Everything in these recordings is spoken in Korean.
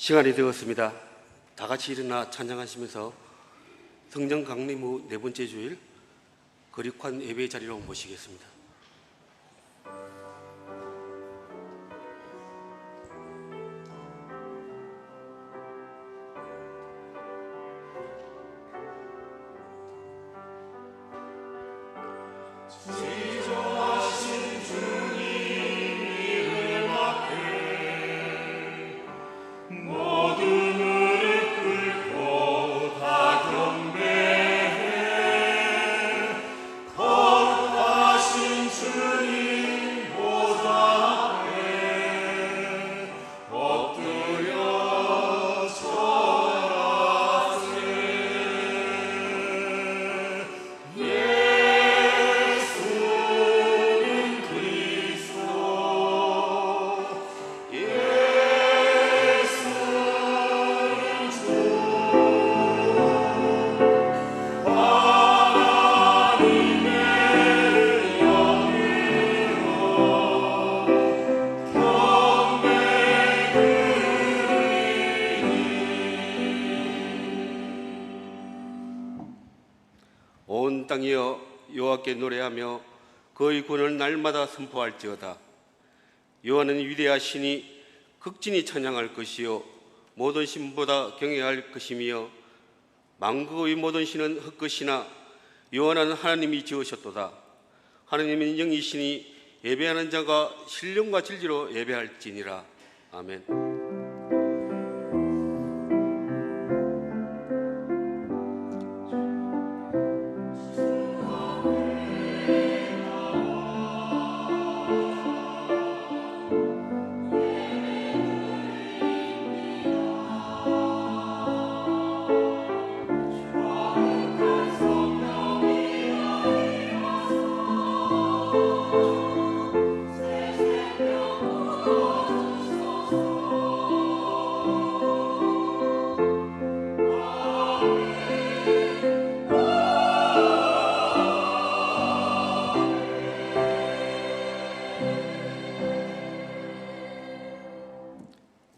시간이 되었습니다. 다 같이 일어나 찬양하시면서 성령 강림 후 네 번째 주일 거룩한 예배 자리로 모시겠습니다. 온 땅이여 여호와께 노래하며 그의 구원을 날마다 선포할지어다. 여호와는 위대하시니 극진히 찬양할 것이요 모든 신보다 경외할 것이며 만국의 모든 신은 헛것이나 여호와는 하나님이 지으셨도다. 하나님은 영이시니 예배하는 자가 신령과 진리로 예배할지니라. 아멘.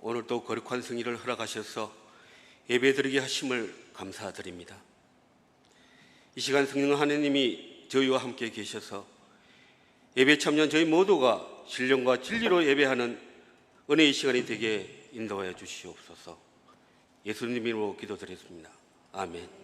오늘도 거룩한 승리를 허락하셔서 예배드리게 하심을 감사드립니다. 이 시간 성령 하나님이 저희와 함께 계셔서 예배 참여한 저희 모두가 신령과 진리로 예배하는 은혜의 시간이 되게 인도하여 주시옵소서. 예수님 이름으로 기도드렸습니다. 아멘.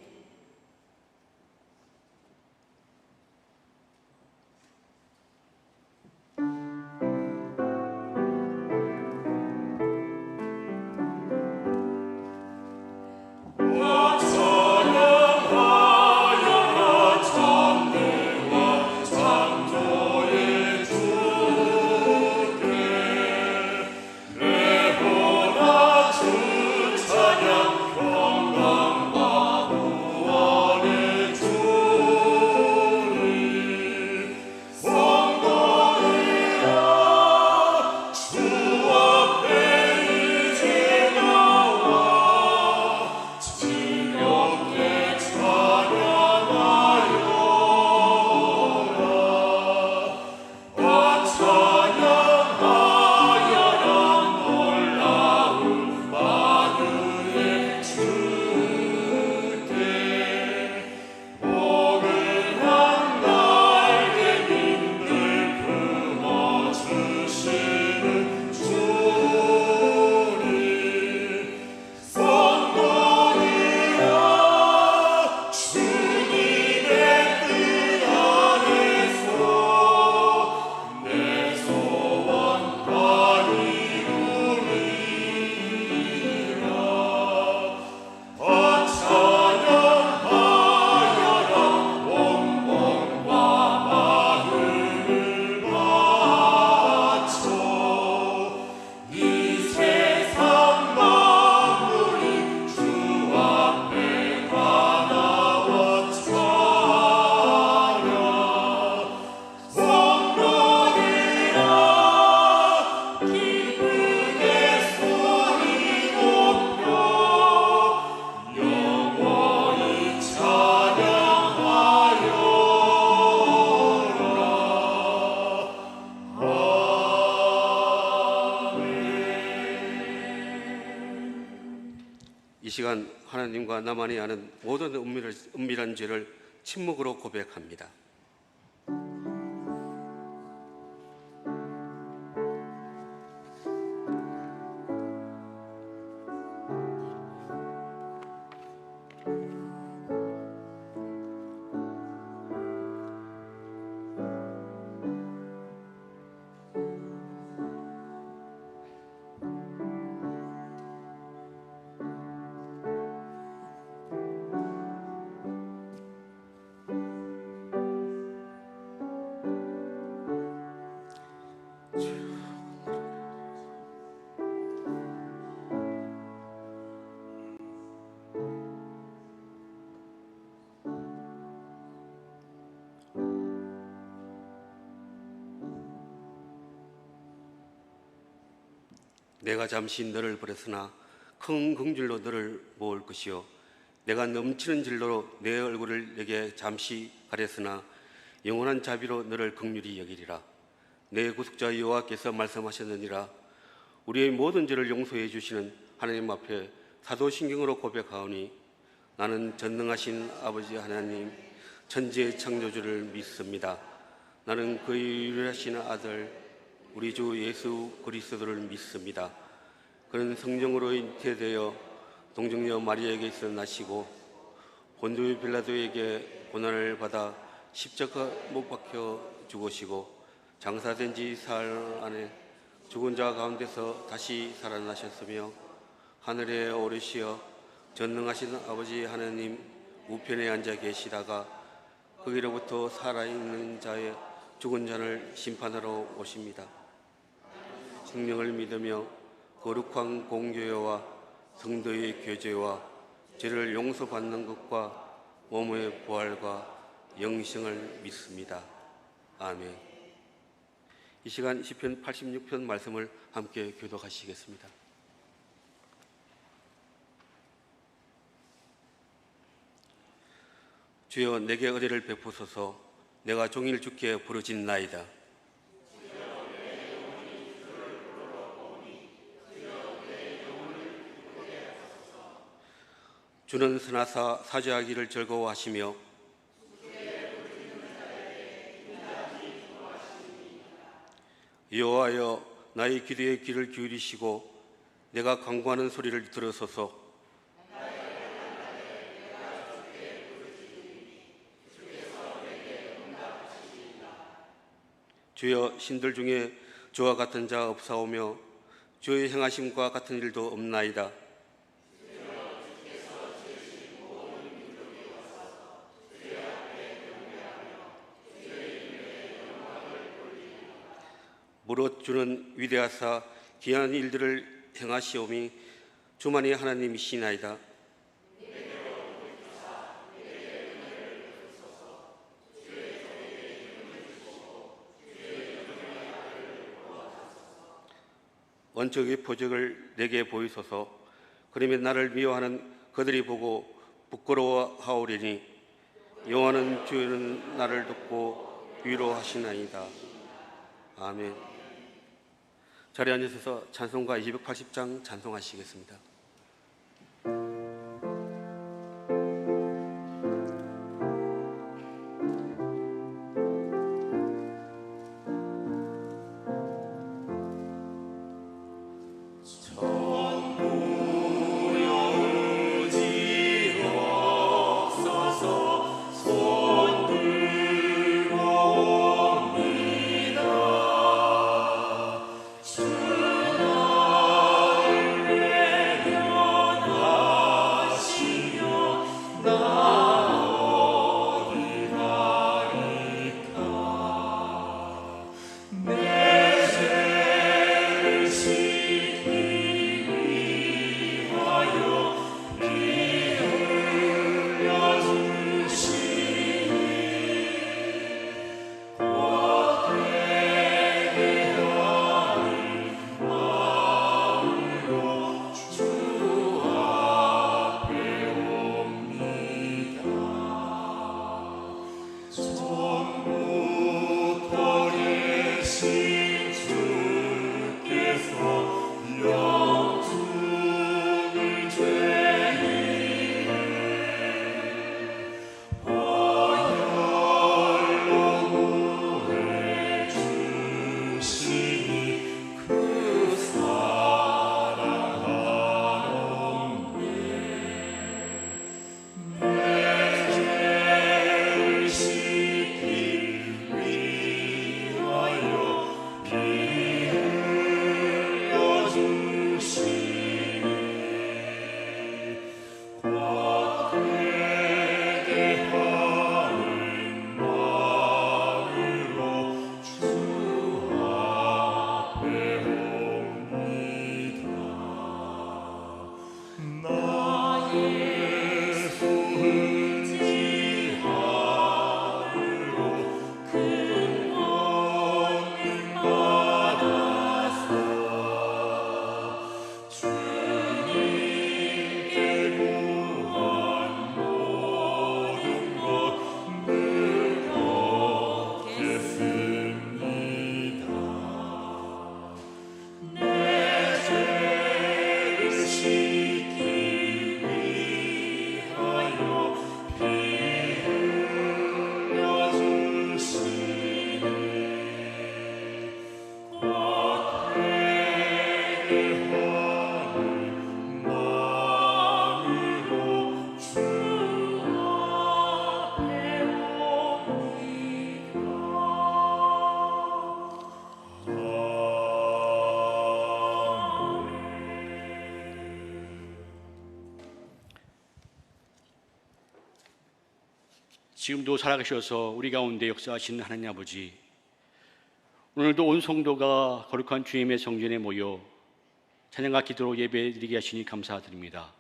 찬양 평강과 하나님과 나만이 아는 모든 은밀한 죄를 침묵으로 고백합니다. 내가 잠시 너를 버렸으나 큰 긍휼로 너를 모을 것이요 내가 넘치는 진로로 내 얼굴을 내게 잠시 가렸으나 영원한 자비로 너를 긍휼히 여기리라. 내 구속자 여호와께서 말씀하셨느니라. 우리의 모든 죄를 용서해 주시는 하나님 앞에 사도신경으로 고백하오니 나는 전능하신 아버지 하나님 천지의 창조주를 믿습니다. 나는 그의 유일하신 아들 우리 주 예수 그리스도를 믿습니다. 그는 성령으로 잉태되어 동정녀 마리아에게서 나시고 본디오 빌라도에게 고난을 받아 십자가 못 박혀 죽으시고 장사된 지 사흘 안에 죽은 자 가운데서 다시 살아나셨으며 하늘에 오르시어 전능하신 아버지 하나님 우편에 앉아 계시다가 거기로부터 살아있는 자의 죽은 자를 심판하러 오십니다. 성령을 믿으며 거룩한 공교회와 성도의 교제와 죄를 용서받는 것과 몸의 부활과 영생을 믿습니다. 아멘. 이 시간 시편 86편 말씀을 함께 교독하시겠습니다. 주여 내게 은혜를 베푸소서. 내가 종일 주께 부르짖나이다. 주는 선하사 사죄하기를 즐거워하시며 여호와여 나의 기도에 귀를 기울이시고 내가 간구하는 소리를 들으소서. 주여 신들 중에 주와 같은 자 없사오며 주의 행하심과 같은 일도 없나이다. 무릇 주는 위대하사 귀한 일들을 행하시오미 주만이 하나님이시나이다. 원적의 표적을 내게 보이소서. 그러면 나를 미워하는 그들이 보고 부끄러워하오리니 여호와는 주는 나를 돕고 위로하시나이다. 아멘. 자리에 앉으셔서 찬송가 280장 찬송하시겠습니다. 주나 지금도 살아계셔서 우리 가운데 역사하시는 하나님 아버지, 오늘도 온 성도가 거룩한 주님의 성전에 모여 찬양과 기도로 예배드리게 하시니 감사드립니다.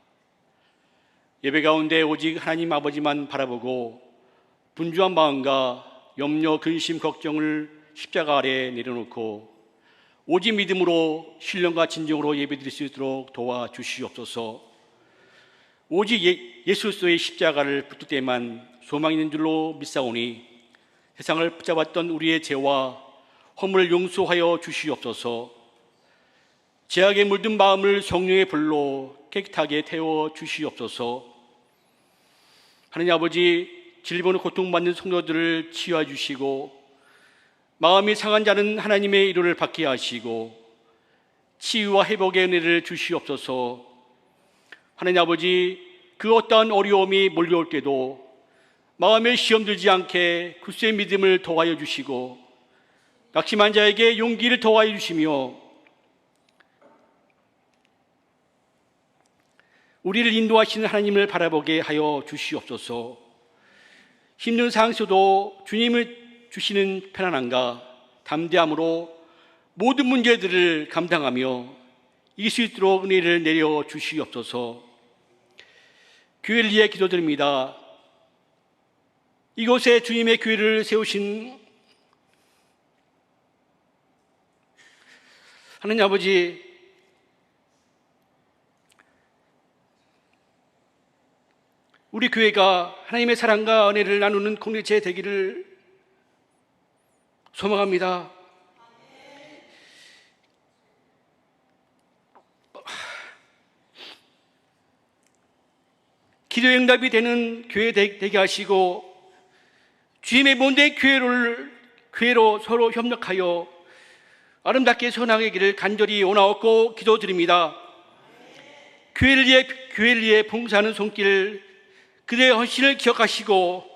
예배 가운데 오직 하나님 아버지만 바라보고 분주한 마음과 염려, 근심, 걱정을 십자가 아래 내려놓고 오직 믿음으로 신령과 진정으로 예배드릴 수 있도록 도와주시옵소서. 오직 예수 그리스도의 십자가를 붙들 때만 소망 있는 줄로 믿사오니 세상을 붙잡았던 우리의 죄와 허물을 용서하여 주시옵소서. 죄악에 물든 마음을 성령의 불로 깨끗하게 태워 주시옵소서. 하나님 아버지, 질병으로 고통받는 성도들을 치유해 주시고 마음이 상한 자는 하나님의 위로를 받게 하시고 치유와 회복의 은혜를 주시옵소서. 하나님 아버지, 그 어떠한 어려움이 몰려올 때도 마음에 시험 들지 않게 굳세 믿음을 더하여 주시고 낙심한 자에게 용기를 더하여 주시며 우리를 인도하시는 하나님을 바라보게 하여 주시옵소서. 힘든 상황에서도 주님을 주시는 편안함과 담대함으로 모든 문제들을 감당하며 이길 수 있도록 은혜를 내려 주시옵소서. 교회를 위해 기도드립니다. 이곳에 주님의 교회를 세우신 하나님 아버지, 우리 교회가 하나님의 사랑과 은혜를 나누는 공동체 되기를 소망합니다. 기도 응답이 되는 교회 되게 하시고 주님의 몸된 교회로 서로 협력하여 아름답게 선하게 길을 간절히 원하옵고 기도드립니다. 교회를 위해 봉사하는 손길, 그대의 헌신을 기억하시고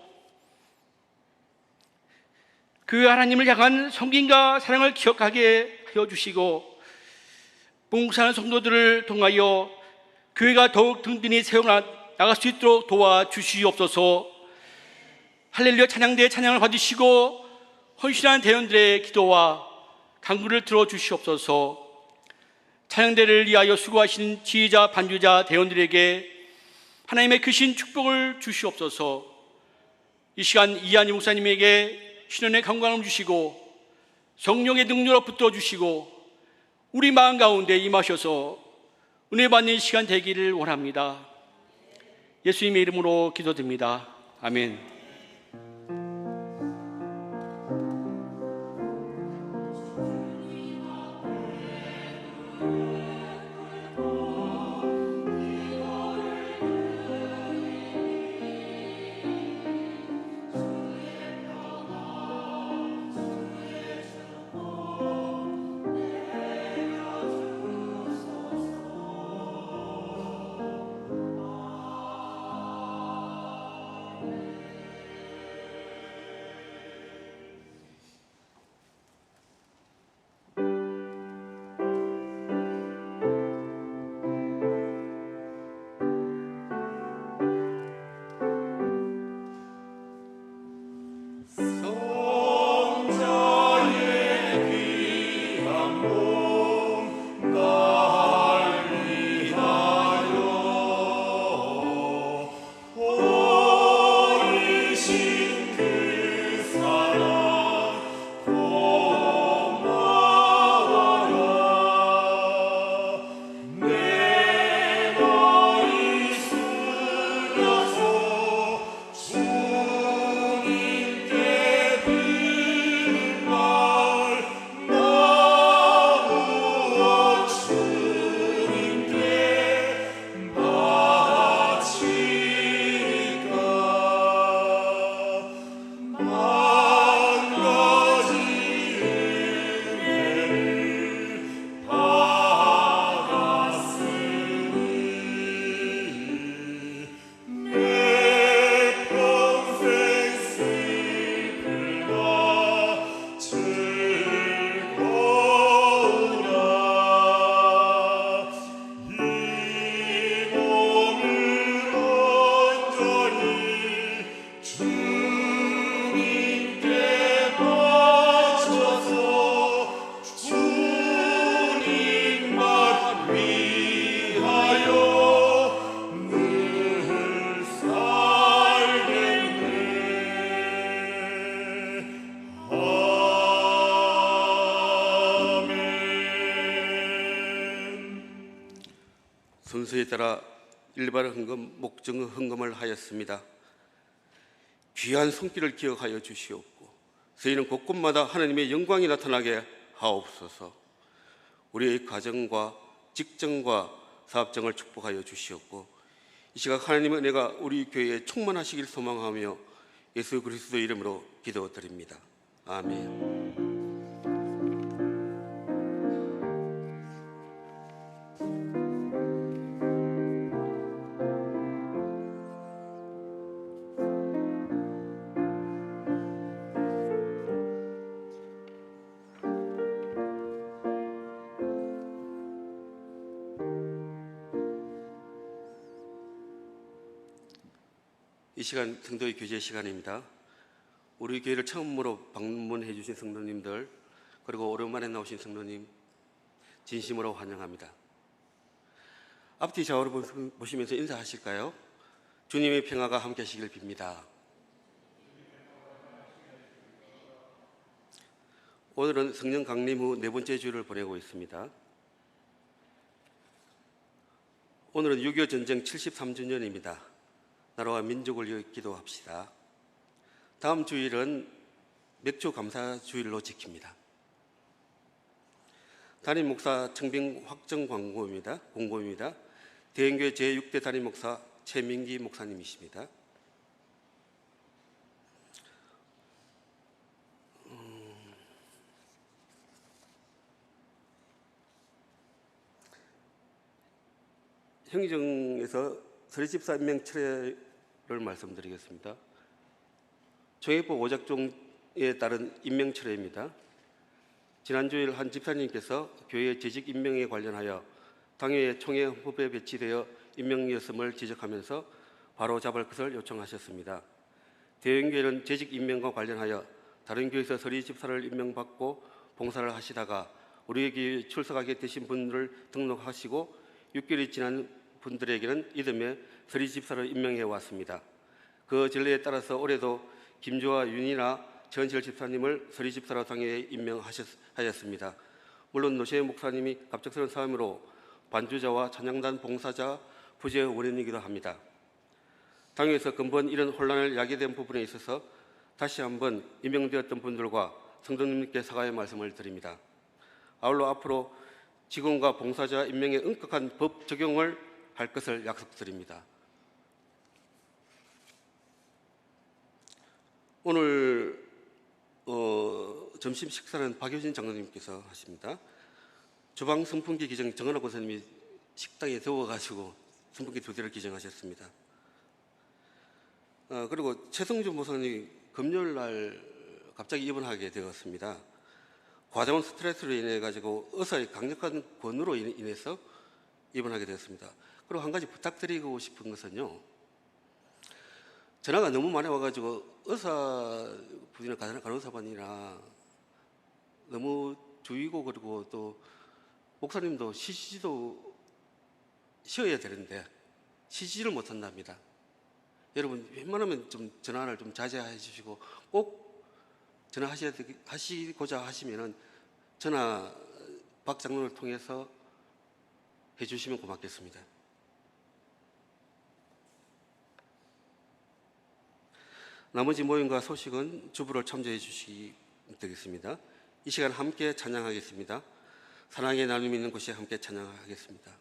교회 하나님을 향한 섬김과 사랑을 기억하게 하여 주시고 봉사하는 성도들을 통하여 교회가 더욱 든든히 세워나갈 수 있도록 도와주시옵소서. 할렐루야 찬양대의 찬양을 받으시고 헌신한 대원들의 기도와 간구를 들어주시옵소서. 찬양대를 위하여 수고하신 지휘자, 반주자, 대원들에게 하나님의 크신 축복을 주시옵소서. 이 시간 이한희 목사님에게 신원의 강건함을 주시고 성령의 능력으로 붙들어주시고 우리 마음 가운데 임하셔서 은혜 받는 시간 되기를 원합니다. 예수님의 이름으로 기도드립니다. 아멘. 순서에 따라 일반 헌금, 목정 헌금을 하였습니다. 귀한 손길을 기억하여 주시옵고 저희는 곳곳마다 하나님의 영광이 나타나게 하옵소서. 우리의 가정과 직장과 사업장을 축복하여 주시옵고 이 시각 하나님의 은혜가 우리 교회에 충만하시길 소망하며 예수 그리스도 이름으로 기도드립니다. 아멘. 이 시간 성도의 교제 시간입니다. 우리 교회를 처음으로 방문해 주신 성도님들 그리고 오랜만에 나오신 성도님 진심으로 환영합니다. 앞뒤 좌우로 보시면서 인사하실까요? 주님의 평화가 함께 하시길 빕니다. 오늘은 성령 강림 후 네 번째 주일을 보내고 있습니다. 오늘은 6.25 전쟁 73주년입니다. 나라와 민족을 위해 기도합시다. 다음 주일은 맥주 감사 주일로 지킵니다. 담임 목사 청빙 확정 공고입니다. 대형교회 제6대 담임 목사 최민기 목사님이십니다. 형정에서 서리집사 임명 철회를 말씀드리겠습니다. 총회법 5작종에 따른 임명 철회입니다. 지난 주일 한 집사님께서 교회 재직 임명에 관련하여 당회 총회 헌법에 배치되어 임명이었음을 지적하면서 바로 잡을 것을 요청하셨습니다. 대형교회는 재직 임명과 관련하여 다른 교회에서 서리집사를 임명받고 봉사를 하시다가 우리 교회에 출석하게 되신 분들을 등록하시고 6개월이 지난 분들에게는 이듬해 서리집사를 임명해 왔습니다. 그 전례에 따라서 올해도 김조아 윤이나 전실 집사님을 서리집사로 당회에 임명하였습니다. 물론 노시혜 목사님이 갑작스러운 사람으로 반주자와 찬양단 봉사자 부재 원인이기도 합니다. 당회에서 근본 이런 혼란을 야기된 부분에 있어서 다시 한번 임명되었던 분들과 성도님께 사과의 말씀을 드립니다. 아울러 앞으로 직원과 봉사자 임명에 엄격한 법 적용을 할 것을 약속드립니다. 오늘 점심 식사는 박효진 장로님께서 하십니다. 주방 선풍기 기정 정은아 권사님이 식당에 더워가지고 선풍기 2대를 기정하셨습니다. 그리고 최성준 목사님이 금요일 날 갑자기 입원하게 되었습니다. 과다운 스트레스로 인해 가지고 의사의 강력한 권유로 인해서 입원하게 되었습니다. 그리고 한 가지 부탁드리고 싶은 것은요. 전화가 너무 많이 와가지고 의사분이나 간호사분이나 너무 주의고 그리고 또 목사님도 쉬어야 되는데 쉬지를 못한답니다. 여러분 웬만하면 좀 전화를 좀 자제해 주시고 꼭 전화하시고자 하시면은 전화 박 장로를 통해서 해주시면 고맙겠습니다. 나머지 모임과 소식은 주부를 참조해 주시기 되겠습니다. 이 시간 함께 찬양하겠습니다. 사랑의 나눔이 있는 곳에 함께 찬양하겠습니다.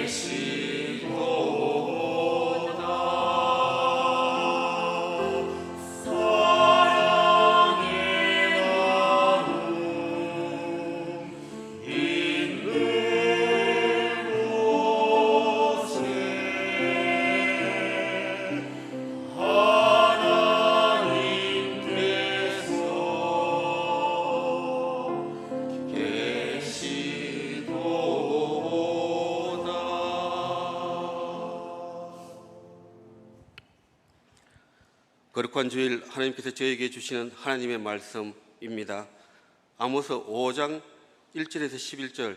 계시고 거룩한 주일 하나님께서 저에게 주시는 하나님의 말씀입니다. 아모스 5장 1절에서 11절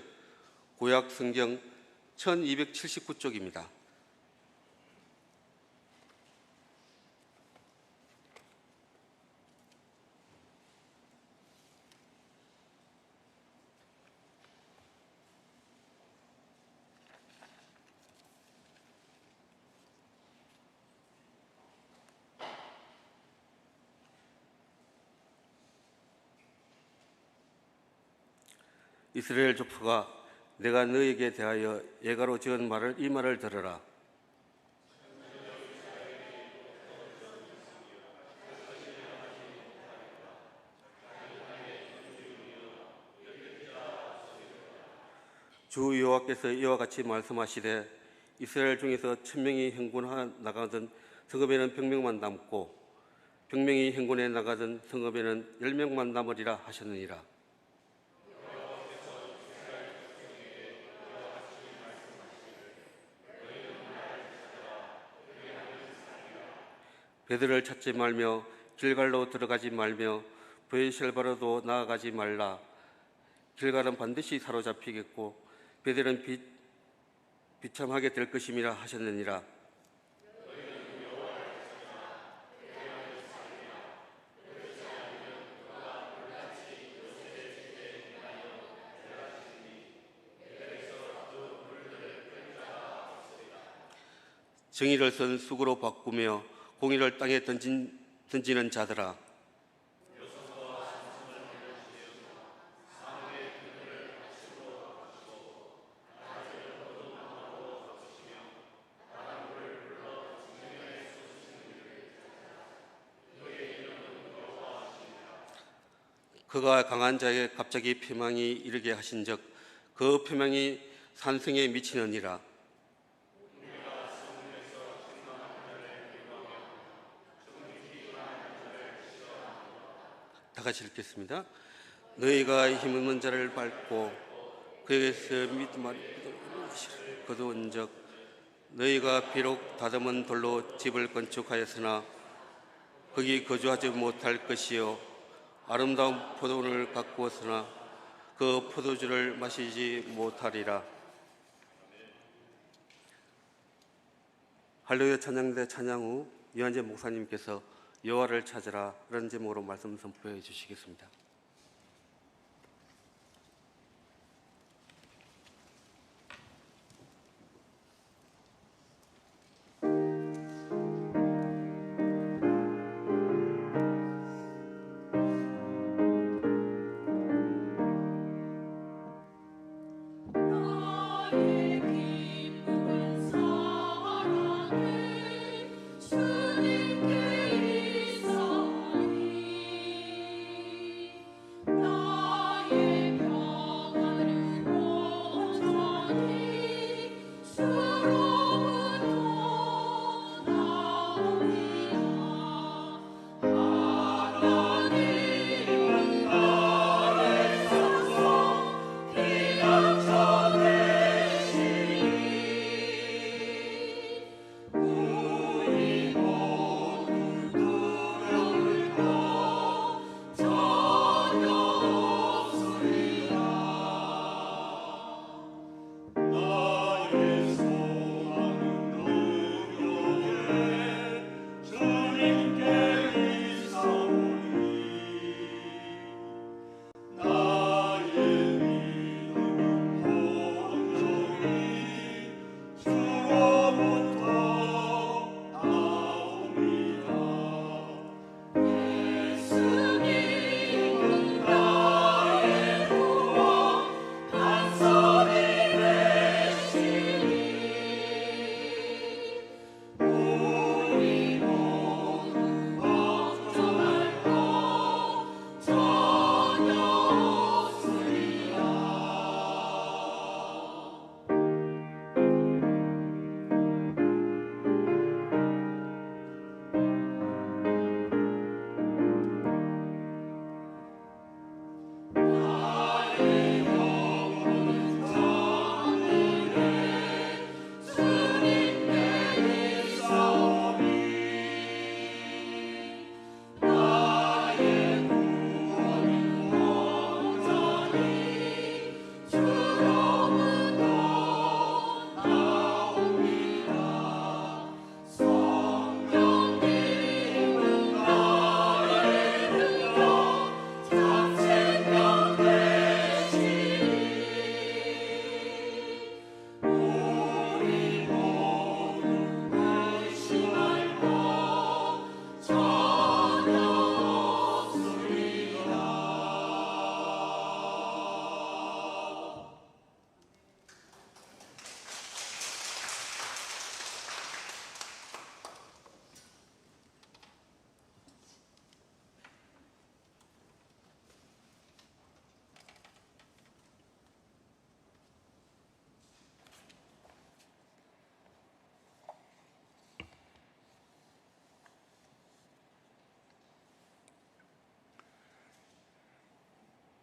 구약 성경 1279쪽입니다. 이스라엘 족속아, 내가 너에게 대하여 예가로 지은 이 말을 들으라. 주 여호와께서 이와 같이 말씀하시되 이스라엘 중에서 1000명이 행군하 나가던 성읍에는 100명만 남고 100명이 행군해 나가던 성읍에는 10명만 남으리라 하셨느니라. 베들을 찾지 말며 길갈로 들어가지 말며 브에셀바로도 나아가지 말라. 길갈은 반드시 사로잡히겠고 베들은 비참하게 될 것임이라 하셨느니라. 정의를 쓴 쑥으로 바꾸며 공의를 땅에 던지는 자들아, 그가 강한 자에게 갑자기 패망이 이르게 하신즉 그 패망이 산성에 미치느니라. 다 같이 읽겠습니다. 너희가 힘없는 자를 밟고 그에게서 믿음을 거두은 적 너희가 비록 다듬은 돌로 집을 건축하였으나 거기 거주하지 못할 것이요 아름다운 포도원을 가꾸었으나 그 포도주를 마시지 못하리라. 할렐루야 찬양대 찬양 후 이한재 목사님께서 여호와를 찾으라 라는 제목으로 말씀 선포해 주시겠습니다.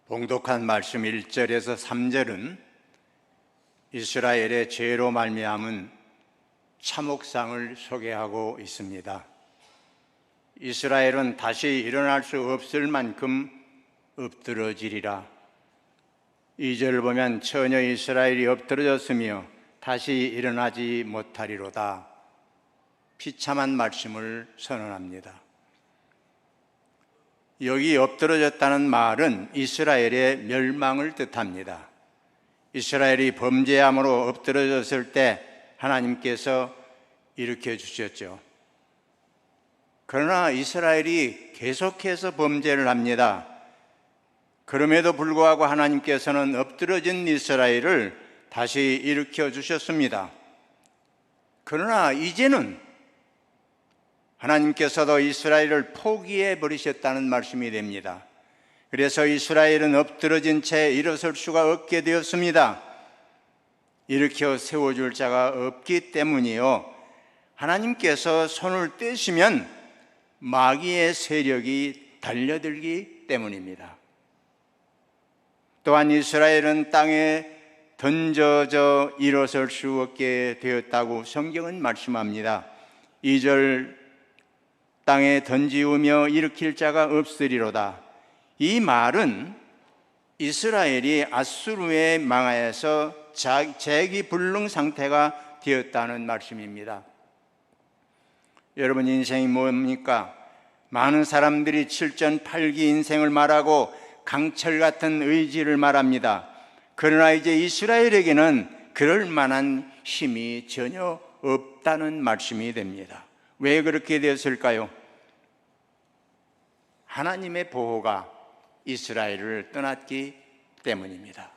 봉독한 말씀 1절에서 3절은 이스라엘의 죄로 말미암은 참혹상을 소개하고 있습니다. 이스라엘은 다시 일어날 수 없을 만큼 엎드러지리라. 2절을 보면 처녀 이스라엘이 엎드러졌으며 다시 일어나지 못하리로다. 비참한 말씀을 선언합니다. 여기 엎드러졌다는 말은 이스라엘의 멸망을 뜻합니다. 이스라엘이 범죄함으로 엎드러졌을 때 하나님께서 일으켜 주셨죠. 그러나 이스라엘이 계속해서 범죄를 합니다. 그럼에도 불구하고 하나님께서는 엎드러진 이스라엘을 다시 일으켜 주셨습니다. 그러나 이제는 하나님께서도 이스라엘을 포기해 버리셨다는 말씀이 됩니다. 그래서 이스라엘은 엎드러진 채 일어설 수가 없게 되었습니다. 일으켜 세워줄 자가 없기 때문이요, 하나님께서 손을 떼시면 마귀의 세력이 달려들기 때문입니다. 또한 이스라엘은 땅에 던져져 일어설 수 없게 되었다고 성경은 말씀합니다. 2절 땅에 던지우며 일으킬 자가 없으리로다. 이 말은 이스라엘이 아수르에 망하여서 재기불능 상태가 되었다는 말씀입니다. 여러분, 인생이 뭡니까? 많은 사람들이 7전 8기 인생을 말하고 강철 같은 의지를 말합니다. 그러나 이제 이스라엘에게는 그럴 만한 힘이 전혀 없다는 말씀이 됩니다. 왜 그렇게 되었을까요? 하나님의 보호가 이스라엘을 떠났기 때문입니다.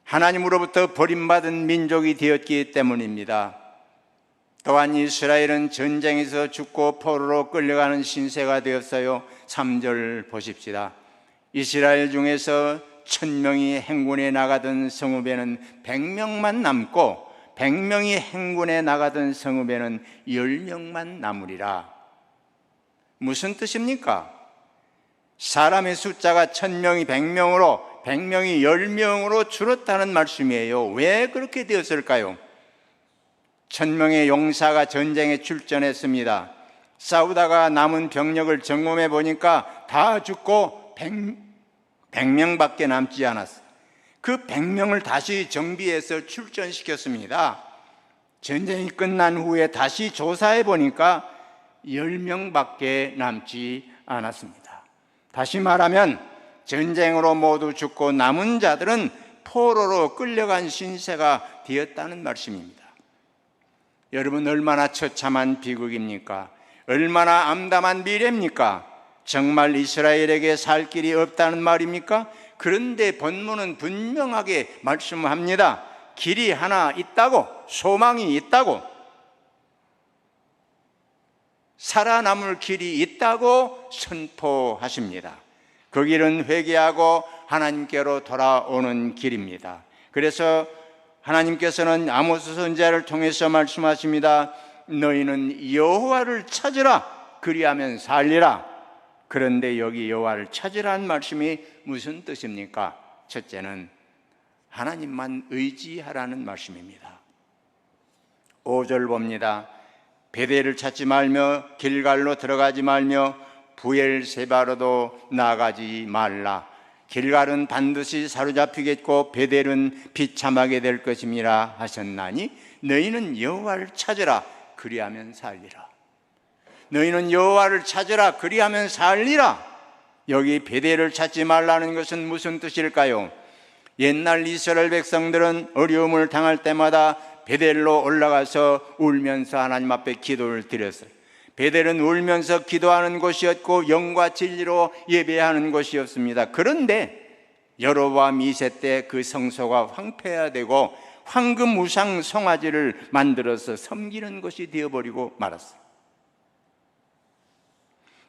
하나님으로부터 버림받은 민족이 되었기 때문입니다. 또한 이스라엘은 전쟁에서 죽고 포로로 끌려가는 신세가 되었어요. 3절 보십시다. 이스라엘 중에서 1000명이 행군에 나가던 성읍에는 100명만 남고 100명이 행군에 나가던 성읍에는 10명만 남으리라. 무슨 뜻입니까? 사람의 숫자가 1000명이 100명으로 100명이 10명으로 줄었다는 말씀이에요. 왜 그렇게 되었을까요? 1000명의 용사가 전쟁에 출전했습니다. 싸우다가 남은 병력을 점검해 보니까 다 죽고 100명밖에 남지 않았어요. 그 100명을 다시 정비해서 출전시켰습니다. 전쟁이 끝난 후에 다시 조사해 보니까 10명밖에 남지 않았습니다. 다시 말하면 전쟁으로 모두 죽고 남은 자들은 포로로 끌려간 신세가 되었다는 말씀입니다. 여러분, 얼마나 처참한 비극입니까? 얼마나 암담한 미래입니까? 정말 이스라엘에게 살 길이 없다는 말입니까? 그런데 본문은 분명하게 말씀합니다. 길이 하나 있다고, 소망이 있다고, 살아남을 길이 있다고 선포하십니다. 그 길은 회개하고 하나님께로 돌아오는 길입니다. 그래서 하나님께서는 아모스 선지자를 통해서 말씀하십니다. 너희는 여호와를 찾으라, 그리하면 살리라. 그런데 여기 여호와를 찾으라는 말씀이 무슨 뜻입니까? 첫째는 하나님만 의지하라는 말씀입니다. 5절 봅니다. 베델을 찾지 말며 길갈로 들어가지 말며 부엘세바로도 나가지 말라. 길갈은 반드시 사로잡히겠고 베델은 비참하게 될 것임이라 하셨나니 너희는 여호와를 찾으라, 그리하면 살리라. 너희는 여호와를 찾으라, 그리하면 살리라. 여기 베델을 찾지 말라는 것은 무슨 뜻일까요? 옛날 이스라엘 백성들은 어려움을 당할 때마다 베델로 올라가서 울면서 하나님 앞에 기도를 드렸어요. 베델은 울면서 기도하는 곳이었고 영과 진리로 예배하는 곳이었습니다. 그런데 여로보암 2세 때 그 성소가 황폐화되고 황금 우상 송아지를 만들어서 섬기는 것이 되어버리고 말았어요.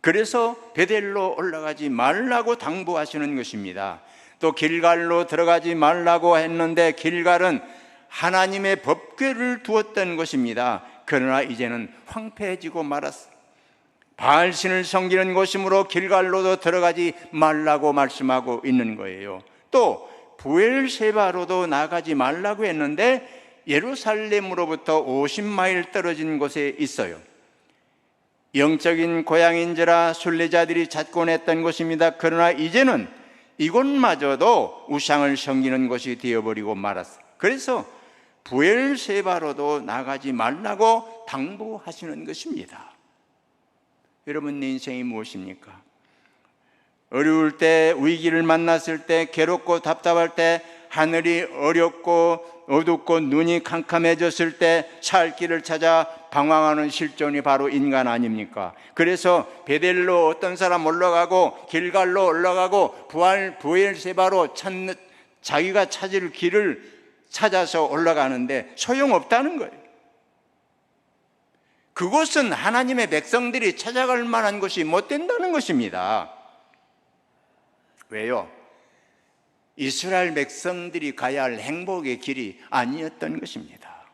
그래서 베델로 올라가지 말라고 당부하시는 것입니다. 또 길갈로 들어가지 말라고 했는데 길갈은 하나님의 법궤를 두었던 것입니다. 그러나 이제는 황폐해지고 말았어요. 바알신을 섬기는 곳이므로 길갈로도 들어가지 말라고 말씀하고 있는 거예요. 또 부엘세바로도 나가지 말라고 했는데 예루살렘으로부터 50마일 떨어진 곳에 있어요. 영적인 고향인지라 순례자들이 찾곤 했던 곳입니다. 그러나 이제는 이곳마저도 우상을 섬기는 곳이 되어버리고 말았어요. 그래서 부엘세바로도 나가지 말라고 당부하시는 것입니다. 여러분, 내 인생이 무엇입니까? 어려울 때, 위기를 만났을 때, 괴롭고 답답할 때, 하늘이 어렵고 어둡고 눈이 캄캄해졌을 때 살 길을 찾아 방황하는 실존이 바로 인간 아닙니까? 그래서 베델로 어떤 사람 올라가고 길갈로 올라가고 부엘세바로 자기가 찾을 길을 찾아서 올라가는데 소용없다는 거예요. 그곳은 하나님의 백성들이 찾아갈 만한 곳이 못 된다는 것입니다. 왜요? 이스라엘 백성들이 가야 할 행복의 길이 아니었던 것입니다.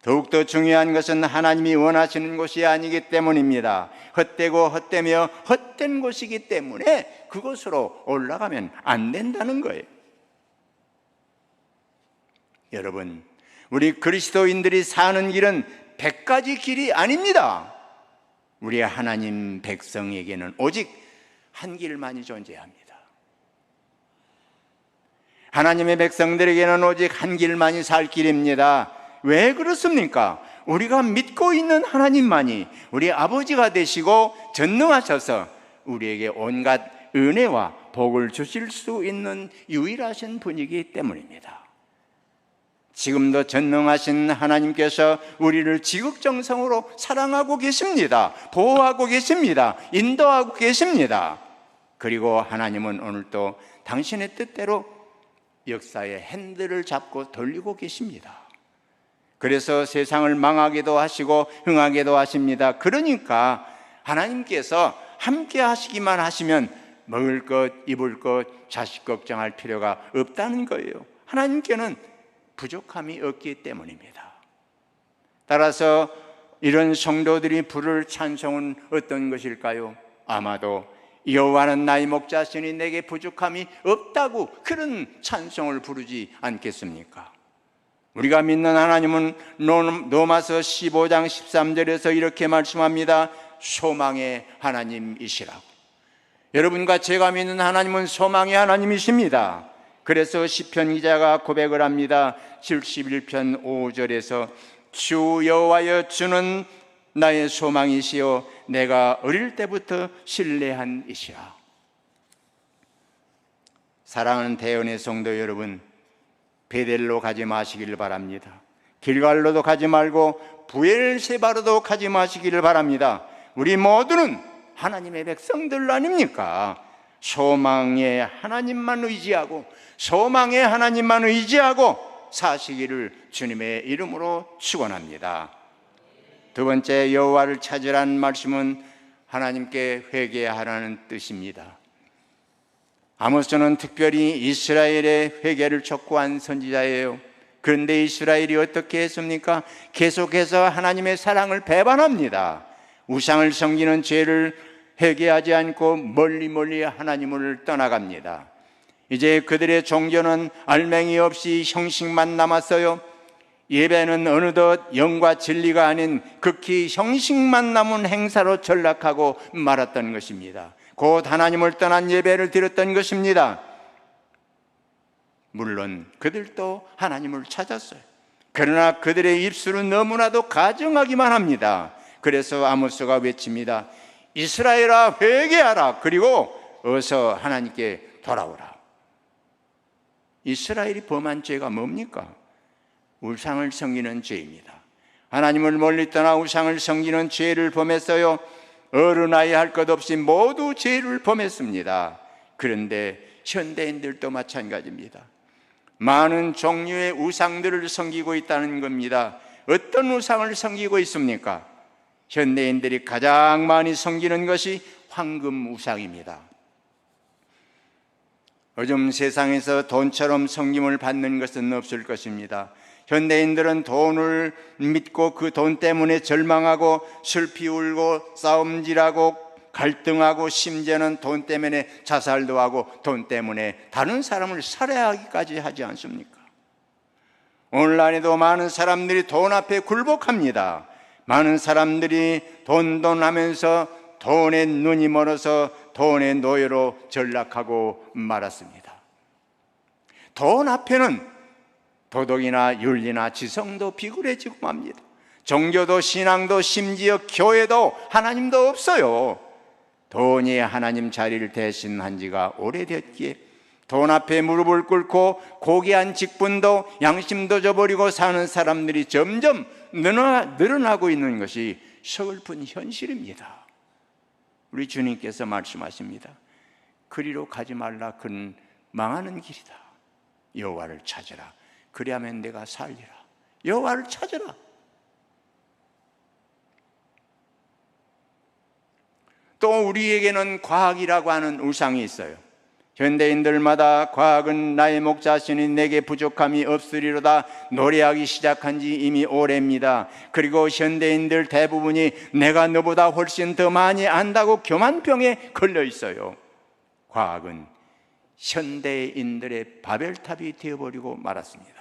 더욱더 중요한 것은 하나님이 원하시는 곳이 아니기 때문입니다. 헛되고 헛되며 헛된 곳이기 때문에 그곳으로 올라가면 안 된다는 거예요. 여러분, 우리 그리스도인들이 사는 길은 100가지 길이 아닙니다. 우리 하나님 백성에게는 오직 한 길만이 존재합니다. 하나님의 백성들에게는 오직 한 길만이 살 길입니다. 왜 그렇습니까? 우리가 믿고 있는 하나님만이 우리 아버지가 되시고 전능하셔서 우리에게 온갖 은혜와 복을 주실 수 있는 유일하신 분이기 때문입니다. 지금도 전능하신 하나님께서 우리를 지극정성으로 사랑하고 계십니다. 보호하고 계십니다. 인도하고 계십니다. 그리고 하나님은 오늘도 당신의 뜻대로 역사의 핸들을 잡고 돌리고 계십니다. 그래서 세상을 망하게도 하시고 흥하게도 하십니다. 그러니까 하나님께서 함께 하시기만 하시면 먹을 것, 입을 것, 자식 걱정할 필요가 없다는 거예요. 하나님께는 부족함이 없기 때문입니다. 따라서 이런 성도들이 부를 찬송은 어떤 것일까요? 아마도 여호와는 나의 목자시니 내게 부족함이 없다고 그런 찬송을 부르지 않겠습니까? 우리가 믿는 하나님은 로마서 15장 13절에서 이렇게 말씀합니다. 소망의 하나님이시라고. 여러분과 제가 믿는 하나님은 소망의 하나님이십니다. 그래서 시편 기자가 고백을 합니다. 71편 5절에서 주 여호와여, 주는 나의 소망이시요 내가 어릴 때부터 신뢰한 이시라. 사랑하는 대언의 성도 여러분, 베델로 가지 마시기를 바랍니다. 길갈로도 가지 말고 부엘세바로도 가지 마시기를 바랍니다. 우리 모두는 하나님의 백성들 아닙니까? 소망의 하나님만 의지하고 소망의 하나님만 의지하고 사시기를 주님의 이름으로 축원합니다. 두 번째, 여호와를 찾으라는 말씀은 하나님께 회개하라는 뜻입니다. 아모스는 특별히 이스라엘의 회개를 촉구한 선지자예요. 그런데 이스라엘이 어떻게 했습니까? 계속해서 하나님의 사랑을 배반합니다. 우상을 섬기는 죄를 회개하지 않고 멀리 하나님을 떠나갑니다. 이제 그들의 종교는 알맹이 없이 형식만 남았어요. 예배는 어느덧 영과 진리가 아닌 극히 형식만 남은 행사로 전락하고 말았던 것입니다. 곧 하나님을 떠난 예배를 드렸던 것입니다. 물론 그들도 하나님을 찾았어요. 그러나 그들의 입술은 너무나도 가증하기만 합니다. 그래서 아모스가 외칩니다. 이스라엘아, 회개하라. 그리고 어서 하나님께 돌아오라. 이스라엘이 범한 죄가 뭡니까? 우상을 섬기는 죄입니다. 하나님을 멀리 떠나 우상을 섬기는 죄를 범했어요. 어른아이 할 것 없이 모두 죄를 범했습니다. 그런데 현대인들도 마찬가지입니다. 많은 종류의 우상들을 섬기고 있다는 겁니다. 어떤 우상을 섬기고 있습니까? 현대인들이 가장 많이 섬기는 것이 황금 우상입니다. 요즘 세상에서 돈처럼 섬김을 받는 것은 없을 것입니다. 현대인들은 돈을 믿고 그 돈 때문에 절망하고 슬피 울고 싸움질하고 갈등하고 심지어는 돈 때문에 자살도 하고 돈 때문에 다른 사람을 살해하기까지 하지 않습니까? 오늘날에도 많은 사람들이 돈 앞에 굴복합니다. 많은 사람들이 돈 하면서 돈에 눈이 멀어서 돈의 노예로 전락하고 말았습니다. 돈 앞에는 도덕이나 윤리나 지성도 비굴해지고 맙니다. 종교도 신앙도 심지어 교회도 하나님도 없어요. 돈이 하나님 자리를 대신한 지가 오래됐기에 돈 앞에 무릎을 꿇고 고귀한 직분도 양심도 저버리고 사는 사람들이 점점 늘어나고 있는 것이 서글픈 현실입니다. 우리 주님께서 말씀하십니다. 그리로 가지 말라. 그는 망하는 길이다. 여호와를 찾으라. 그리하면 내가 살리라. 여호와를 찾으라. 또 우리에게는 과학이라고 하는 우상이 있어요. 현대인들마다 과학은 나의 목 자신이 내게 부족함이 없으리로다 노래하기 시작한 지 이미 오래입니다. 그리고 현대인들 대부분이 내가 너보다 훨씬 더 많이 안다고 교만병에 걸려 있어요. 과학은 현대인들의 바벨탑이 되어버리고 말았습니다.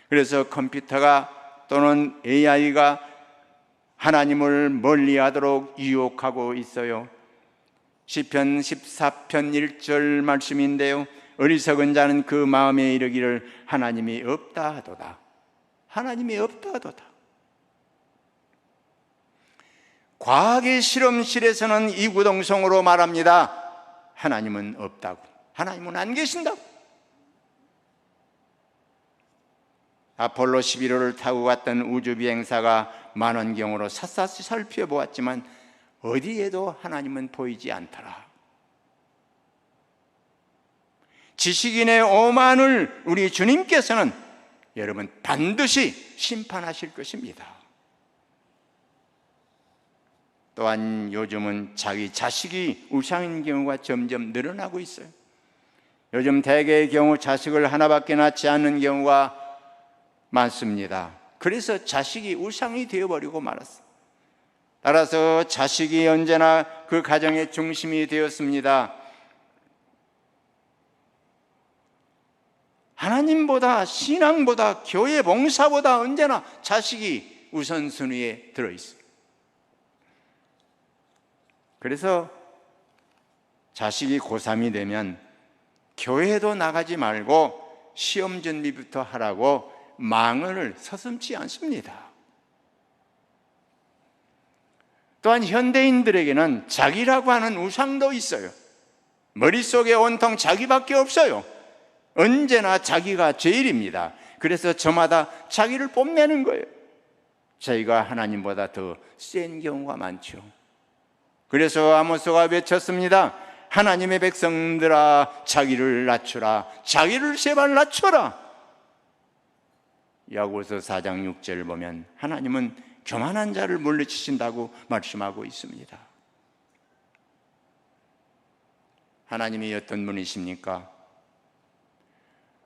그래서 컴퓨터가 또는 AI가 하나님을 멀리하도록 유혹하고 있어요. 시편 14편 1절 말씀인데요, 어리석은 자는 그 마음에 이르기를 하나님이 없다 하도다. 하나님이 없다 하도다. 과학의 실험실에서는 이구동성으로 말합니다. 하나님은 없다고, 하나님은 안 계신다고. 아폴로 11호를 타고 갔던 우주비행사가 만원경으로 샅샅이 살펴보았지만 어디에도 하나님은 보이지 않더라. 지식인의 오만을 우리 주님께서는 여러분 반드시 심판하실 것입니다. 또한 요즘은 자기 자식이 우상인 경우가 점점 늘어나고 있어요. 요즘 대개의 경우 자식을 하나밖에 낳지 않는 경우가 많습니다. 그래서 자식이 우상이 되어버리고 말았어요. 따라서 자식이 언제나 그 가정의 중심이 되었습니다. 하나님보다, 신앙보다, 교회 봉사보다 언제나 자식이 우선순위에 들어있어요. 그래서 자식이 고3이 되면 교회도 나가지 말고 시험 준비부터 하라고 망언을 서슴지 않습니다. 또한 현대인들에게는 자기라고 하는 우상도 있어요. 머릿속에 온통 자기밖에 없어요. 언제나 자기가 제일입니다. 그래서 저마다 자기를 뽐내는 거예요. 자기가 하나님보다 더 센 경우가 많죠. 그래서 아모스가 외쳤습니다. 하나님의 백성들아, 자기를 낮추라. 자기를 제발 낮춰라. 야고보서 4장 6절을 보면 하나님은 교만한 자를 물리치신다고 말씀하고 있습니다. 하나님이 어떤 분이십니까?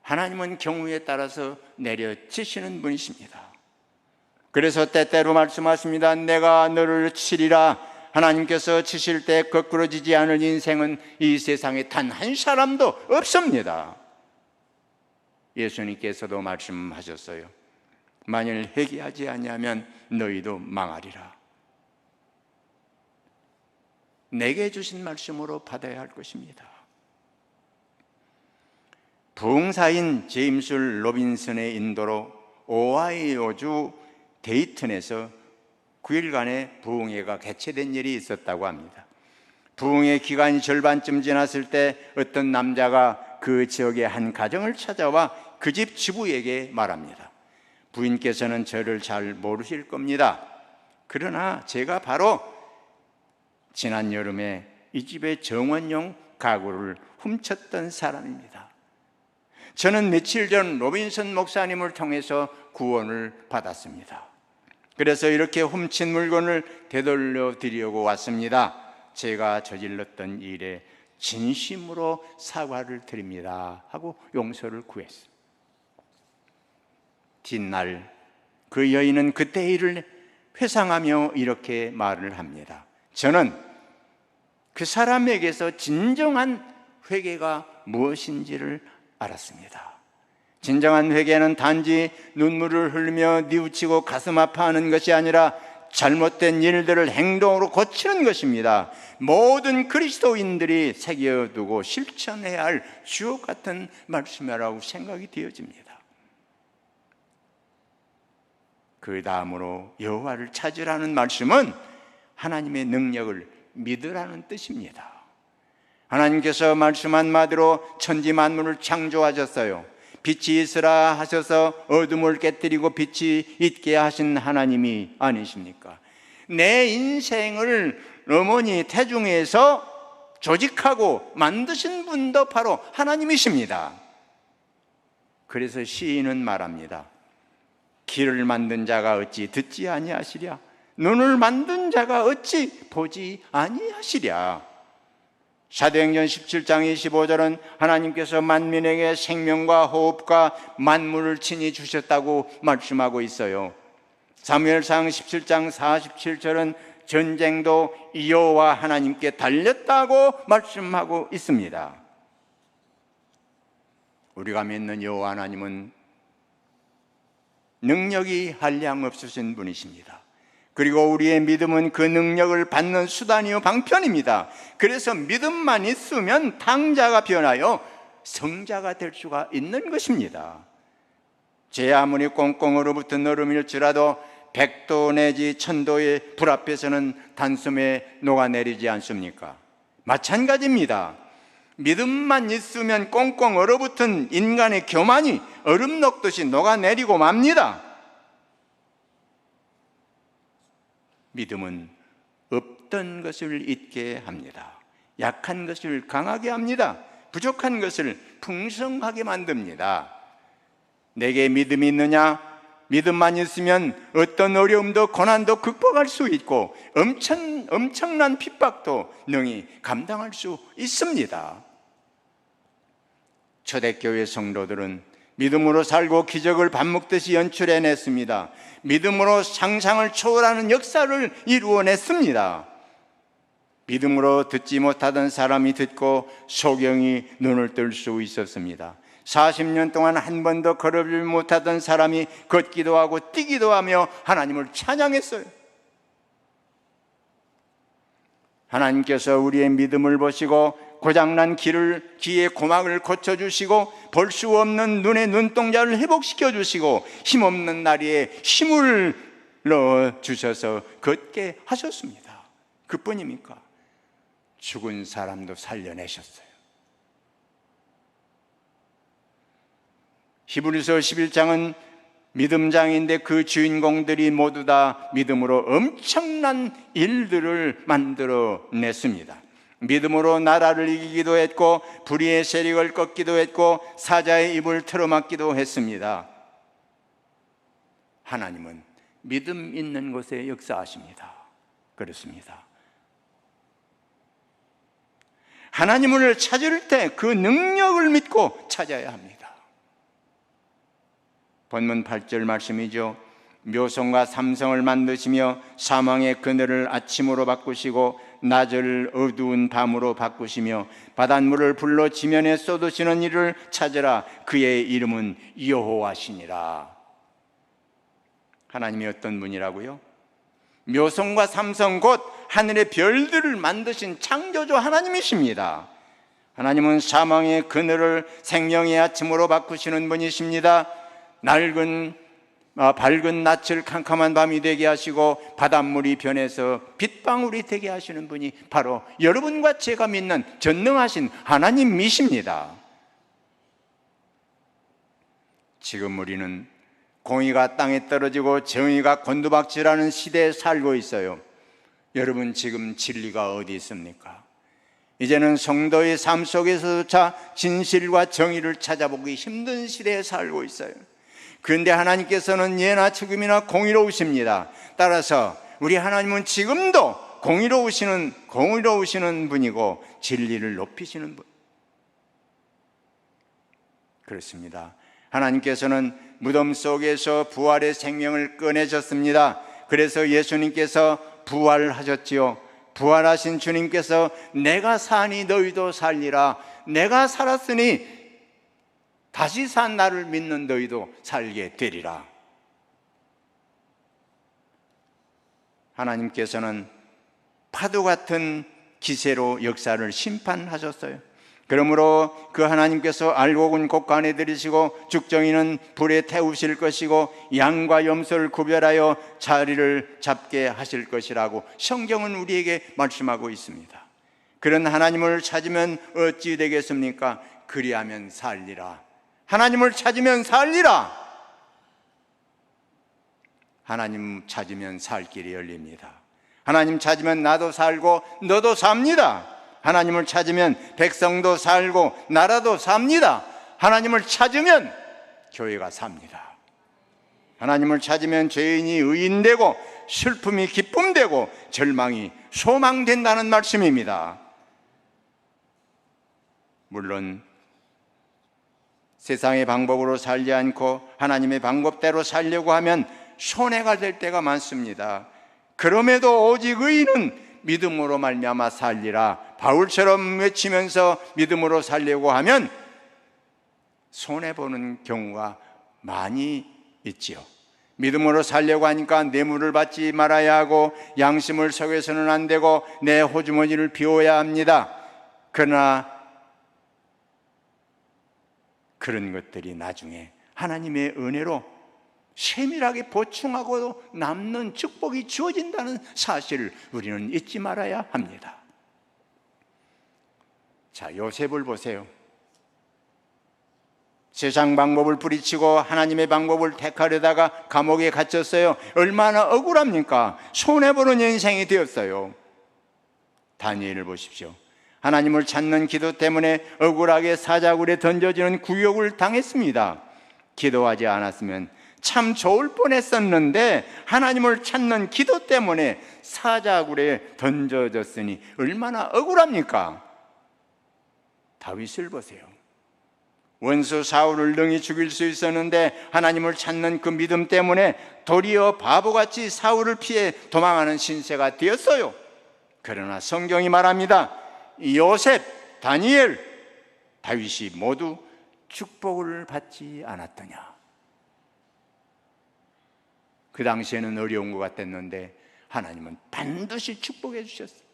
하나님은 경우에 따라서 내려치시는 분이십니다. 그래서 때때로 말씀하십니다. 내가 너를 치리라. 하나님께서 치실 때 거꾸러지지 않을 인생은 이 세상에 단 한 사람도 없습니다. 예수님께서도 말씀하셨어요. 만일 회개하지 아니하면 너희도 망하리라. 내게 주신 말씀으로 받아야 할 것입니다. 부흥사인 제임스 로빈슨의 인도로 오하이오주 데이튼에서 9일간의 부흥회가 개최된 일이 있었다고 합니다. 부흥회 기간이 절반쯤 지났을 때 어떤 남자가 그 지역의 한 가정을 찾아와 그 집 주부에게 말합니다. 부인께서는 저를 잘 모르실 겁니다. 그러나 제가 바로 지난 여름에 이 집의 정원용 가구를 훔쳤던 사람입니다. 저는 며칠 전 로빈슨 목사님을 통해서 구원을 받았습니다. 그래서 이렇게 훔친 물건을 되돌려 드리려고 왔습니다. 제가 저질렀던 일에 진심으로 사과를 드립니다 하고 용서를 구했습니다. 뒷날 그 여인은 그때 일을 회상하며 이렇게 말을 합니다. 저는 그 사람에게서 진정한 회개가 무엇인지를 알았습니다. 진정한 회개는 단지 눈물을 흘리며 뉘우치고 가슴 아파하는 것이 아니라 잘못된 일들을 행동으로 고치는 것입니다. 모든 그리스도인들이 새겨두고 실천해야 할 주옥 같은 말씀이라고 생각이 되어집니다. 그 다음으로 여호와를 찾으라는 말씀은 하나님의 능력을 믿으라는 뜻입니다. 하나님께서 말씀한 마디로 천지 만물을 창조하셨어요. 빛이 있으라 하셔서 어둠을 깨뜨리고 빛이 있게 하신 하나님이 아니십니까? 내 인생을 어머니 태중에서 조직하고 만드신 분도 바로 하나님이십니다. 그래서 시인은 말합니다. 귀를 만든 자가 어찌 듣지 아니하시랴? 눈을 만든 자가 어찌 보지 아니하시랴? 사도행전 17장 25절은 하나님께서 만민에게 생명과 호흡과 만물을 친히 주셨다고 말씀하고 있어요. 사무엘상 17장 47절은 전쟁도 여호와 하나님께 달렸다고 말씀하고 있습니다. 우리가 믿는 여호와 하나님은 능력이 한량 없으신 분이십니다. 그리고 우리의 믿음은 그 능력을 받는 수단이요 방편입니다. 그래서 믿음만 있으면 당자가 변하여 성자가 될 수가 있는 것입니다. 제 아무리 꽁꽁 얼어붙은 얼음일지라도 100도 내지 1000도의 불 앞에서는 단숨에 녹아내리지 않습니까? 마찬가지입니다. 믿음만 있으면 꽁꽁 얼어붙은 인간의 교만이 얼음 녹듯이 녹아내리고 맙니다. 믿음은 없던 것을 있게 합니다. 약한 것을 강하게 합니다. 부족한 것을 풍성하게 만듭니다. 내게 믿음이 있느냐? 믿음만 있으면 어떤 어려움도 고난도 극복할 수 있고 엄청난 핍박도 능히 감당할 수 있습니다. 초대교회 성도들은 믿음으로 살고 기적을 밥 먹듯이 연출해냈습니다. 믿음으로 상상을 초월하는 역사를 이루어냈습니다. 믿음으로 듣지 못하던 사람이 듣고 소경이 눈을 뜰 수 있었습니다. 40년 동안 한 번도 걸어보지 못하던 사람이 걷기도 하고 뛰기도 하며 하나님을 찬양했어요. 하나님께서 우리의 믿음을 보시고 고장난 귀의 고막을 고쳐주시고 볼 수 없는 눈의 눈동자를 회복시켜주시고 힘없는 다리에 힘을 넣어주셔서 걷게 하셨습니다. 그뿐입니까? 죽은 사람도 살려내셨어요. 히브리서 11장은 믿음장인데 그 주인공들이 모두 다 믿음으로 엄청난 일들을 만들어냈습니다. 믿음으로 나라를 이기기도 했고 불의의 세력을 꺾기도 했고 사자의 입을 틀어막기도 했습니다. 하나님은 믿음 있는 곳에 역사하십니다. 그렇습니다. 하나님을 찾을 때 그 능력을 믿고 찾아야 합니다. 본문 8절 말씀이죠. 묘성과 삼성을 만드시며 사망의 그늘을 아침으로 바꾸시고 낮을 어두운 밤으로 바꾸시며 바닷물을 불로 지면에 쏟으시는 이를 찾으라. 그의 이름은 여호와시니라. 하나님이 어떤 분이라고요? 묘성과 삼성 곧 하늘의 별들을 만드신 창조주 하나님이십니다. 하나님은 사망의 그늘을 생명의 아침으로 바꾸시는 분이십니다. 밝은 낯을 캄캄한 밤이 되게 하시고 바닷물이 변해서 빗방울이 되게 하시는 분이 바로 여러분과 제가 믿는 전능하신 하나님이십니다. 지금 우리는 공의가 땅에 떨어지고 정의가 곤두박질하는 시대에 살고 있어요. 여러분, 지금 진리가 어디 있습니까? 이제는 성도의 삶 속에서조차 진실과 정의를 찾아보기 힘든 시대에 살고 있어요. 그런데 하나님께서는 예나 지금이나 공의로우십니다. 따라서 우리 하나님은 지금도 공의로우시는 분이고 진리를 높이시는 분. 그렇습니다. 하나님께서는 무덤 속에서 부활의 생명을 꺼내셨습니다. 그래서 예수님께서 부활하셨지요. 부활하신 주님께서 내가 사니 너희도 살리라, 내가 살았으니 다시 산 나를 믿는 너희도 살게 되리라. 하나님께서는 파도 같은 기세로 역사를 심판하셨어요. 그러므로 그 하나님께서 알곡은 곡간에 들이시고 죽정이는 불에 태우실 것이고 양과 염소를 구별하여 자리를 잡게 하실 것이라고 성경은 우리에게 말씀하고 있습니다. 그런 하나님을 찾으면 어찌 되겠습니까? 그리하면 살리라. 하나님을 찾으면 살리라. 하나님 찾으면 살 길이 열립니다. 하나님 찾으면 나도 살고 너도 삽니다. 하나님을 찾으면 백성도 살고 나라도 삽니다. 하나님을 찾으면 교회가 삽니다. 하나님을 찾으면 죄인이 의인되고 슬픔이 기쁨되고 절망이 소망된다는 말씀입니다. 물론 세상의 방법으로 살지 않고 하나님의 방법대로 살려고 하면 손해가 될 때가 많습니다. 그럼에도 오직 의인은 믿음으로 말미암아 살리라, 바울처럼 외치면서 믿음으로 살려고 하면 손해보는 경우가 많이 있지요. 믿음으로 살려고 하니까 뇌물을 받지 말아야 하고 양심을 속여서는 안 되고 내 호주머니를 비워야 합니다. 그러나 그런 것들이 나중에 하나님의 은혜로 세밀하게 보충하고 남는 축복이 주어진다는 사실을 우리는 잊지 말아야 합니다. 자, 요셉을 보세요. 세상 방법을 뿌리치고 하나님의 방법을 택하려다가 감옥에 갇혔어요. 얼마나 억울합니까? 손해보는 인생이 되었어요. 다니엘을 보십시오. 하나님을 찾는 기도 때문에 억울하게 사자굴에 던져지는 구욕을 당했습니다. 기도하지 않았으면 참 좋을 뻔했었는데 하나님을 찾는 기도 때문에 사자굴에 던져졌으니 얼마나 억울합니까? 다윗을 보세요. 원수 사울을 능히 죽일 수 있었는데 하나님을 찾는 그 믿음 때문에 도리어 바보같이 사울을 피해 도망하는 신세가 되었어요. 그러나 성경이 말합니다. 요셉, 다니엘, 다윗이 모두 축복을 받지 않았더냐. 그 당시에는 어려운 것 같았는데 하나님은 반드시 축복해 주셨어요.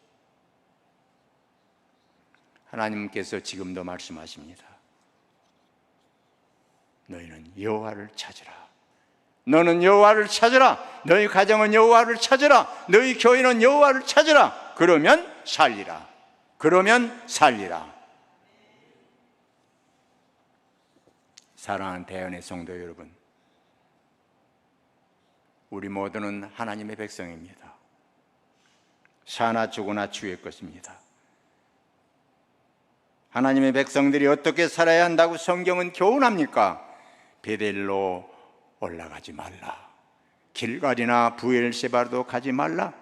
하나님께서 지금도 말씀하십니다. 너희는 여호와를 찾으라. 너는 여호와를 찾으라. 너희 가정은 여호와를 찾으라. 너희 교회는 여호와를 찾으라. 그러면 살리라. 그러면 살리라. 사랑하는 대연의 성도 여러분, 우리 모두는 하나님의 백성입니다. 사나 죽으나 주의 것입니다. 하나님의 백성들이 어떻게 살아야 한다고 성경은 교훈합니까? 베델로 올라가지 말라. 길갈이나 부엘세바도 가지 말라.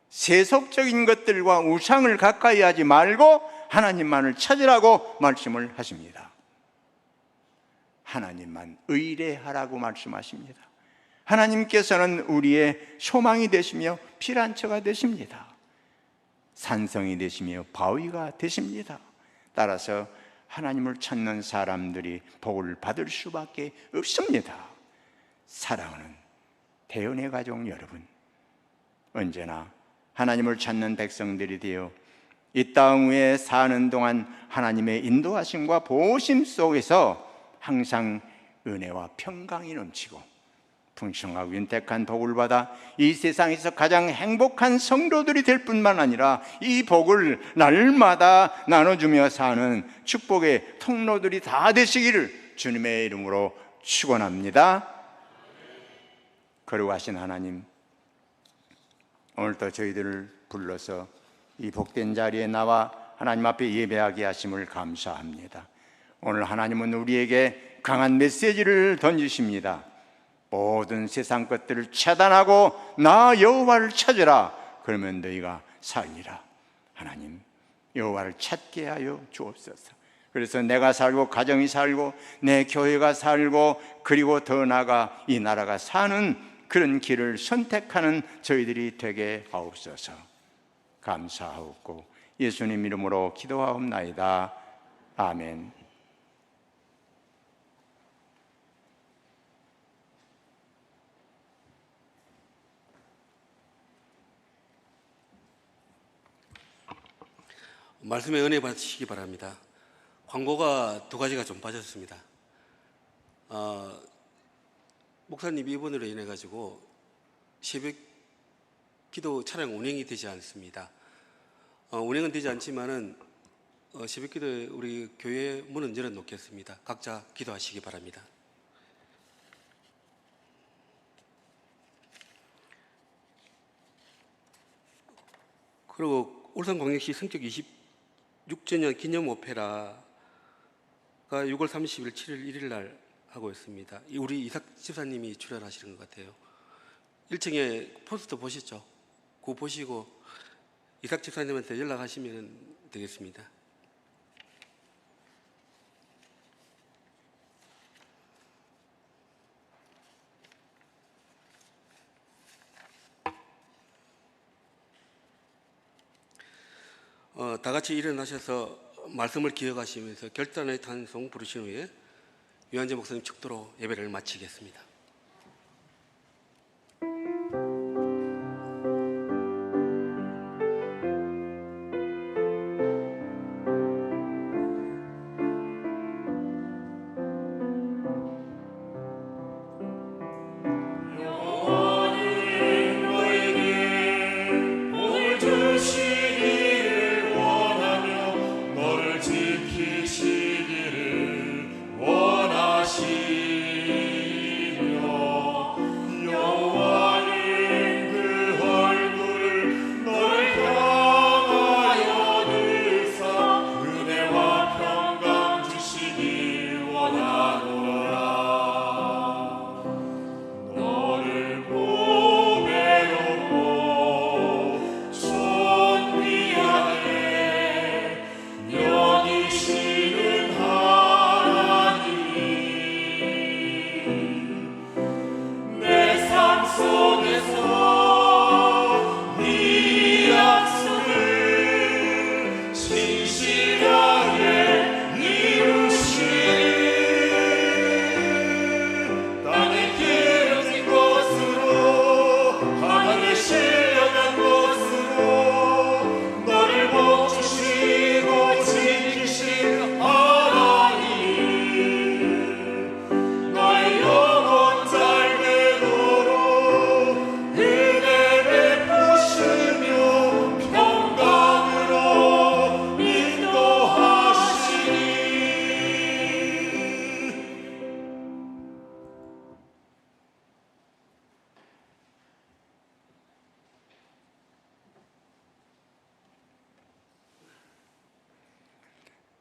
세속적인 것들과 우상을 가까이 하지 말고 하나님만을 찾으라고 말씀을 하십니다. 하나님만 의뢰하라고 말씀하십니다. 하나님께서는 우리의 소망이 되시며 피난처가 되십니다. 산성이 되시며 바위가 되십니다. 따라서 하나님을 찾는 사람들이 복을 받을 수밖에 없습니다. 사랑하는 대연의 가족 여러분, 언제나 하나님을 찾는 백성들이 되어 이 땅 위에 사는 동안 하나님의 인도하심과 보호심 속에서 항상 은혜와 평강이 넘치고 풍성하고 윤택한 복을 받아 이 세상에서 가장 행복한 성도들이 될 뿐만 아니라 이 복을 날마다 나눠주며 사는 축복의 통로들이 다 되시기를 주님의 이름으로 축원합니다. 거룩하신 하나님, 오늘도 저희들을 불러서 이 복된 자리에 나와 하나님 앞에 예배하게 하심을 감사합니다. 오늘 하나님은 우리에게 강한 메시지를 던지십니다. 모든 세상 것들을 차단하고 나 여호와를 찾으라. 그러면 너희가 살리라. 하나님, 여호와를 찾게 하여 주옵소서. 그래서 내가 살고 가정이 살고 내 교회가 살고 그리고 더 나아가 이 나라가 사는 그런 길을 선택하는 저희들이 되게 하옵소서. 감사하옵고 예수님 이름으로 기도하옵나이다. 아멘. 말씀의 은혜 받으시기 바랍니다. 광고가 두 가지가 좀 빠졌습니다. 목사님 입원으로 인해 가지고 새벽 기도 차량 운행이 되지 않습니다. 운행은 되지 않지만은 새벽 기도에 우리 교회 문은 열어놓겠습니다. 각자 기도하시기 바랍니다. 그리고 울산광역시 성격 26주년 기념 오페라가 6월 30일, 7일, 1일 날 하고 있습니다. 우리 이삭 집사님이 출연하시는 것 같아요. 1층에 포스터 보셨죠? 그거 보시고 이삭 집사님한테 연락하시면 되겠습니다. 다 같이 일어나셔서 말씀을 기억하시면서 결단의 찬송 부르신 후에 유한재 목사님 축도로 예배를 마치겠습니다.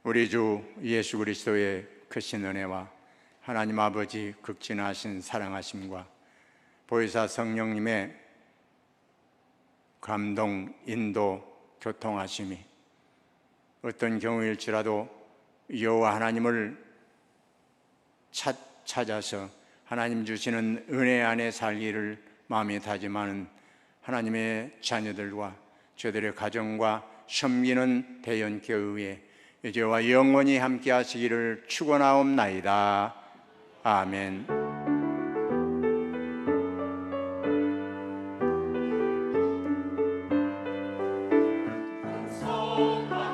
우리 주 예수 그리스도의 크신 은혜와 하나님 아버지 극진하신 사랑하심과 보혜사 성령님의 감동, 인도, 교통하심이 어떤 경우일지라도 여호와 하나님을 찾아서 하나님 주시는 은혜 안에 살기를 마음에 다짐하는 하나님의 자녀들과 저들의 가정과 섬기는 대연교회에 이제와 영원히 함께 하시기를 축원하옵나이다. 아멘. 소망